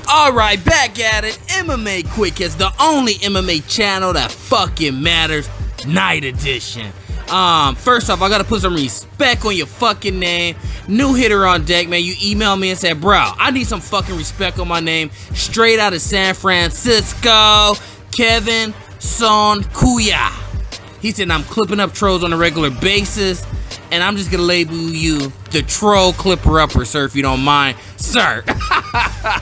Alright, back at it. MMA Quick is the only MMA channel that fucking matters. Night edition. First off, I gotta put some respect on your fucking name. New hitter on deck, man. You emailed me and said, bro, I need some fucking respect on my name. Straight out of San Francisco, Kevin Son Kuya. He said, I'm clipping up trolls on a regular basis, and I'm just gonna label you the troll clipper upper, sir, if you don't mind. Sir.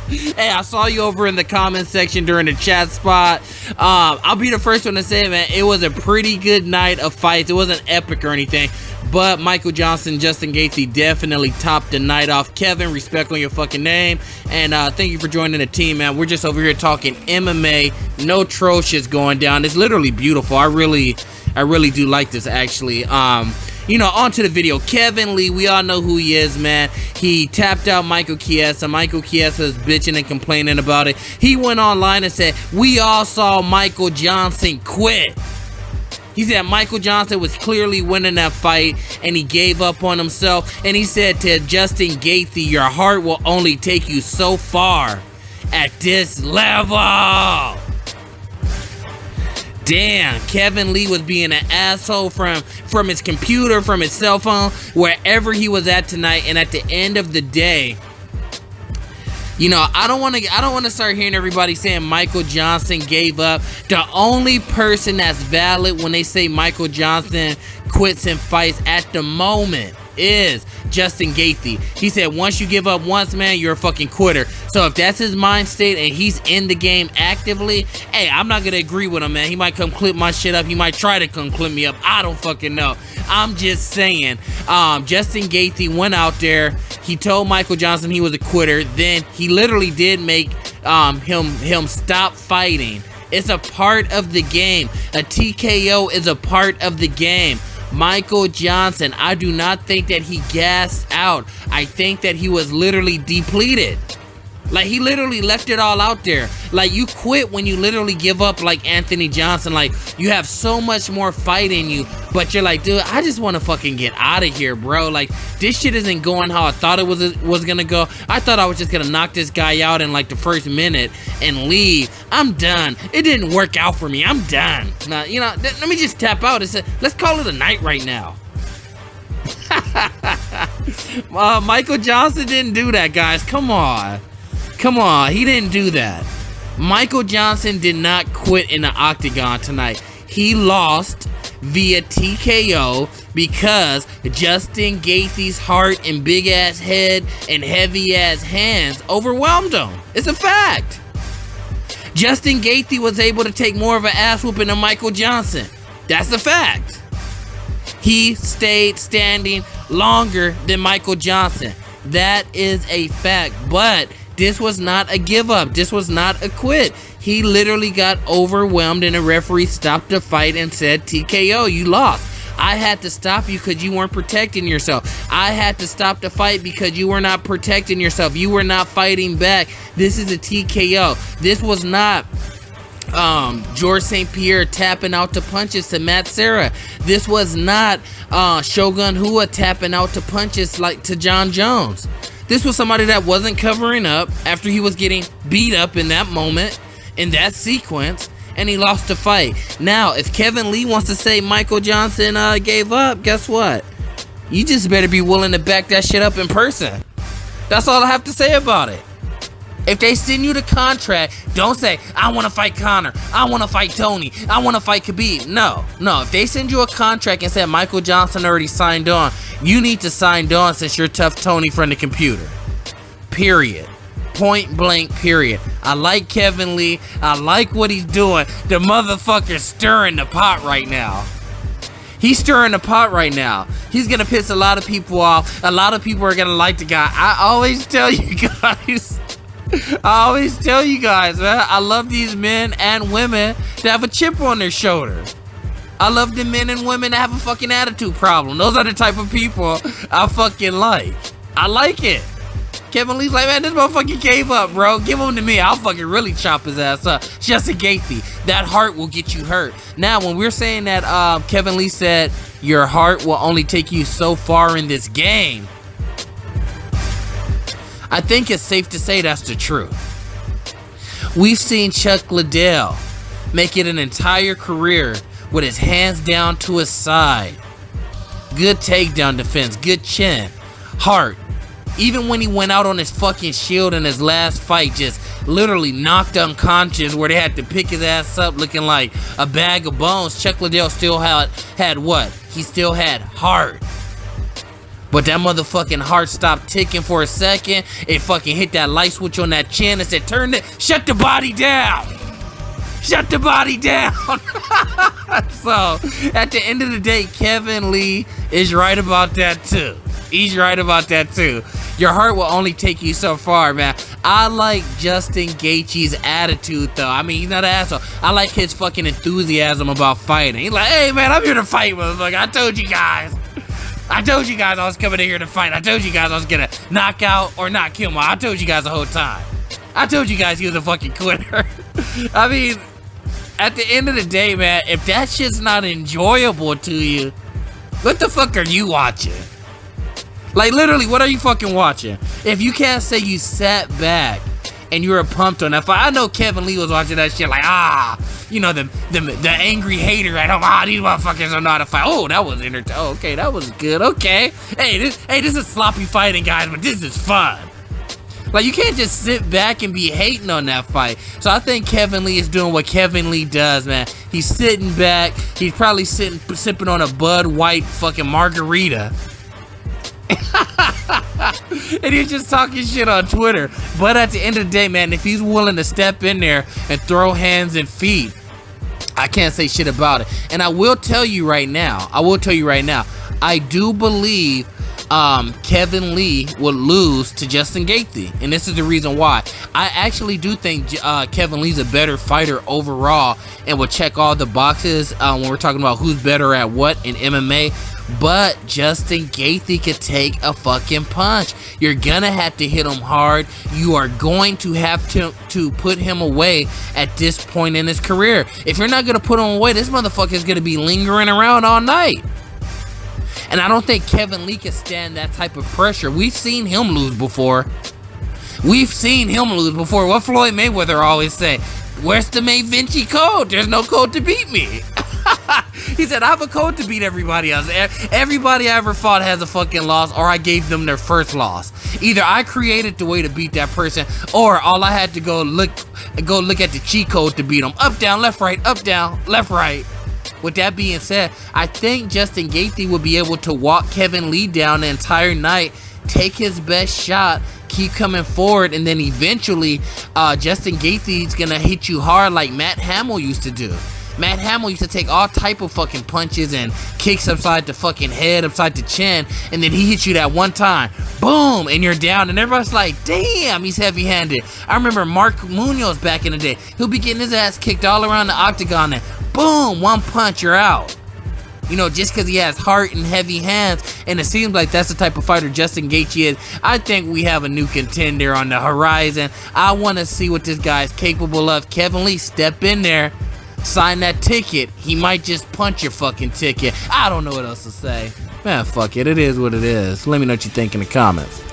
Hey, I saw you over in the comment section during the chat spot. I'll be the first one to say, man, it was a pretty good night of fights. It wasn't epic or anything, but Michael Jonson, Justin Gaethje definitely topped the night off. Kevin, respect on your fucking name, and thank you for joining the team, man. We're just over here talking MMA. No troll shit's going down. It's literally beautiful. I really do like this, actually. You know, on to the video. Kevin Lee, we all know who he is, man. He tapped out Michael Chiesa. Michael Chiesa is bitching and complaining about it. He went online and said, we all saw Michael Jonson quit. He said Michael Jonson was clearly winning that fight, and he gave up on himself. And he said to Justin Gaethje, your heart will only take you so far at this level. Damn, Kevin Lee was being an asshole from his computer, from his cell phone, wherever he was at tonight. And at the end of the day, you know, I don't want to start hearing everybody saying Michael Jonson gave up. The only person that's valid when they say Michael Jonson quits in fights at the moment is Justin Gaethje. He said once you give up once, man, you're a fucking quitter. So if that's his mind state and he's in the game actively, hey, I'm not gonna agree with him, man. He might come clip my shit up. He might try to come clip me up. I don't fucking know. I'm just saying. Justin Gaethje went out there. He told Michael Jonson he was a quitter. Then he literally did make him stop fighting. It's a part of the game. A TKO is a part of the game. Michael Jonson, I do not think that he gassed out. I think that he was literally depleted. Like, he literally left it all out there. Like, you quit when you literally give up, like Anthony Johnson. Like, you have so much more fight in you, but you're like, dude, I just want to fucking get out of here, bro. Like, this shit isn't going how I thought it was gonna go. I thought I was just gonna knock this guy out in like the first minute and leave. I'm done. It didn't work out for me. I'm done. Now, you know, let me just tap out and say, let's call it a night right now. Michael Jonson didn't do that, guys. Come on, he didn't do that. Michael Jonson did not quit in the octagon tonight. He lost via TKO because Justin Gaethje's heart and big ass head and heavy ass hands overwhelmed him. It's a fact. Justin Gaethje was able to take more of an ass whooping than Michael Jonson. That's the fact. He stayed standing longer than Michael Jonson. That is a fact. But this was not a give up. This was not a quit. He literally got overwhelmed and the referee stopped the fight and said, TKO, you lost. I had to stop you because you weren't protecting yourself. I had to stop the fight because you were not protecting yourself. You were not fighting back. This is a TKO. This was not George St. Pierre tapping out to punches to Matt Serra. This was not Shogun Rua tapping out to punches like to John Jones. This was somebody that wasn't covering up after he was getting beat up in that moment, in that sequence, and he lost the fight. Now, if Kevin Lee wants to say Michael Jonson gave up, guess what? You just better be willing to back that shit up in person. That's all I have to say about it. If they send you the contract, don't say, I want to fight Conor, I want to fight Tony, I want to fight Khabib. No. If they send you a contract and say Michael Jonson already signed on, you need to sign on since you're Tough Tony from the computer. Period. Point blank, period. I like Kevin Lee. I like what he's doing. The motherfucker's stirring the pot right now. He's stirring the pot right now. He's going to piss a lot of people off. A lot of people are going to like the guy. I always tell you guys, man, I love these men and women that have a chip on their shoulder. I love the men and women that have a fucking attitude problem. Those are the type of people I fucking like. I like it. Kevin Lee's like, man, this motherfucker gave up, bro. Give him to me. I'll fucking really chop his ass up. Justin Gaethje, that heart will get you hurt. Now, when we're saying that Kevin Lee said your heart will only take you so far in this game, I think it's safe to say that's the truth. We've seen Chuck Liddell make it an entire career with his hands down to his side. Good takedown defense, good chin, heart. Even when he went out on his fucking shield in his last fight, just literally knocked unconscious where they had to pick his ass up looking like a bag of bones, Chuck Liddell still had what? He still had heart. But that motherfucking heart stopped ticking for a second. It fucking hit that light switch on that chin and said, shut the body down. Shut the body down. So, at the end of the day, Kevin Lee is right about that too. He's right about that too. Your heart will only take you so far, man. I like Justin Gaethje's attitude, though. I mean, he's not an asshole. I like his fucking enthusiasm about fighting. He's like, hey, man, I'm here to fight, motherfucker. I told you guys I was coming in here to fight. I told you guys I was gonna knock out or not kill him. I told you guys the whole time. I told you guys he was a fucking quitter. I mean, at the end of the day, man, if that shit's not enjoyable to you, what the fuck are you watching? Like, literally, what are you fucking watching? If you can't say you sat back and you were pumped on that fight, I know Kevin Lee was watching that shit like, you know, the angry hater at home. These motherfuckers don't know how to fight. Oh, that was entertaining. Oh, okay, that was good. Okay, hey, this is sloppy fighting, guys, but this is fun. Like, you can't just sit back and be hating on that fight. So I think Kevin Lee is doing what Kevin Lee does, man. He's sitting back. He's probably sipping on a Bud White fucking margarita. And he's just talking shit on Twitter. But at the end of the day, man, if he's willing to step in there and throw hands and feet, I can't say shit about it. And I will tell you right now, I do believe Kevin Lee will lose to Justin Gaethje, and this is the reason why. I actually do think Kevin Lee's a better fighter overall and will check all the boxes when we're talking about who's better at what in MMA. But Justin Gaethje could take a fucking punch. You're gonna have to hit him hard. You are going to have to put him away at this point in his career. If you're not gonna put him away, this motherfucker is gonna be lingering around all night. And I don't think Kevin Lee can stand that type of pressure. We've seen him lose before. What Floyd Mayweather always say, where's the May Vinci code? There's no code to beat me. He said, I have a code to beat everybody else. Everybody I ever fought has a fucking loss, or I gave them their first loss. Either I created the way to beat that person, or all I had to go look at the cheat code to beat them. Up, down, left, right, up, down, left, right. With that being said, I think Justin Gaethje will be able to walk Kevin Lee down the entire night, take his best shot, keep coming forward, and then eventually Justin Gaethje is gonna hit you hard like Matt Hamill used to do. Matt Hamill used to take all type of fucking punches and kicks upside the fucking head, upside the chin, and then he hits you that one time, boom, and you're down, and everybody's like, damn, he's heavy-handed. I remember Mark Munoz back in the day. He'll be getting his ass kicked all around the octagon, and boom, one punch, you're out. You know, just because he has heart and heavy hands, and it seems like that's the type of fighter Justin Gaethje is. I think we have a new contender on the horizon. I want to see what this guy's capable of. Kevin Lee, step in there. Sign that ticket. He might just punch your fucking ticket. I don't know what else to say. Man, fuck it. It is what it is. Let me know what you think in the comments.